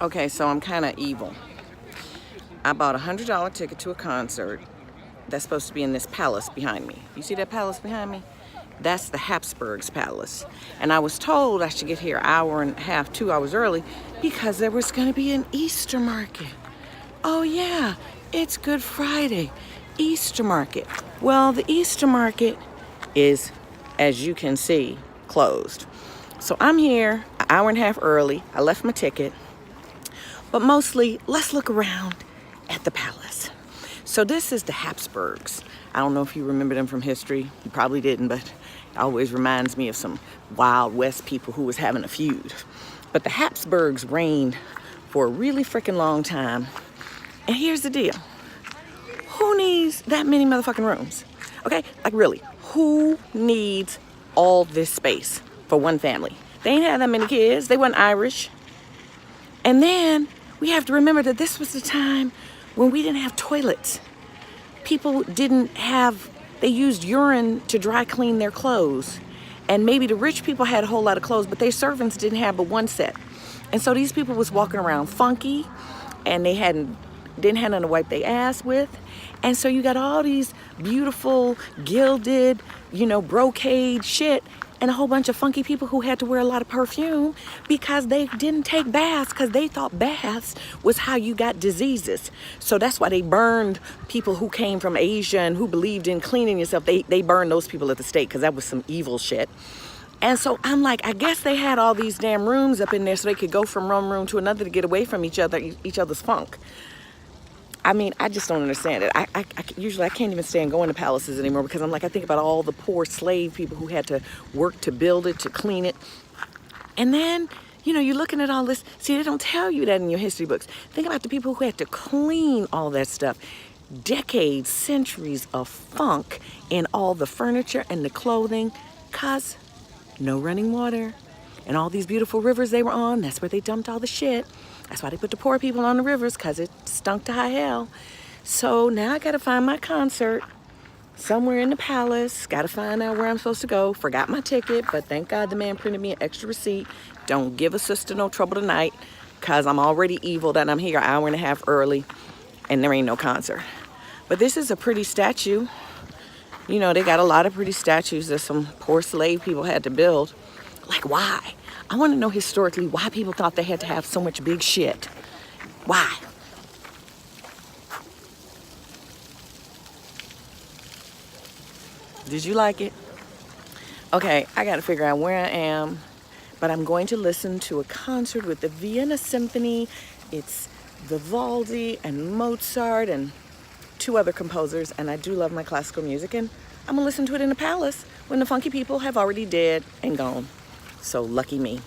Okay, so I'm kind of evil. I bought a $100 ticket to a concert that's supposed to be in this palace behind me. You see that palace behind me? That's the Hapsburg's palace. And I was told I should get here an hour and a half, 2 hours early because there was going to be an Easter market. Oh yeah, it's Good Friday, Easter market. Well, the Easter market is, as you can see, closed. So I'm here an hour and a half early. I left my ticket. But mostly, let's look around at the palace. So this is the Hapsburgs. I don't know if you remember them from history. You probably didn't, but it always reminds me of some Wild West people who was having a feud. But the Hapsburgs reigned for a really freaking long time. And here's the deal. Who needs that many motherfucking rooms? Okay, like really, who needs all this space for one family? They ain't had that many kids. They weren't Irish. And then we have to remember that this was the time when we didn't have toilets. People didn't have, they used urine to dry clean their clothes. And maybe the rich people had a whole lot of clothes, but their servants didn't have but one set. And so these people was walking around funky, and they didn't have nothing to wipe their ass with. And so you got all these beautiful, gilded, brocade shit, and a whole bunch of funky people who had to wear a lot of perfume because they didn't take baths because they thought baths was how you got diseases. So that's why they burned people who came from Asia and who believed in cleaning yourself. They burned those people at the stake because that was some evil shit. And so I'm like, I guess they had all these damn rooms up in there so they could go from one room to another to get away from each other's funk. I mean, I just don't understand it. Usually I can't even stand going to palaces anymore because I'm like, I think about all the poor slave people who had to work to build it, to clean it. And then, you're looking at all this. See, they don't tell you that in your history books. Think about the people who had to clean all that stuff. Decades, centuries of funk in all the furniture and the clothing, cause no running water. And all these beautiful rivers they were on, that's where they dumped all the shit. That's why they put the poor people on the rivers, because it stunk to high hell. So now I got to find my concert somewhere in the palace. Got to find out where I'm supposed to go. Forgot my ticket, but thank God the man printed me an extra receipt. Don't give a sister no trouble tonight, because I'm already evil that I'm here an hour and a half early, and there ain't no concert. But this is a pretty statue. They got a lot of pretty statues that some poor slave people had to build. Like, why? I want to know historically why people thought they had to have so much big shit. Why? Did you like it? Okay, I got to figure out where I am, but I'm going to listen to a concert with the Vienna Symphony. It's Vivaldi and Mozart and 2 other composers, and I do love my classical music, and I'm going to listen to it in the palace when the funky people have already dead and gone. So lucky me.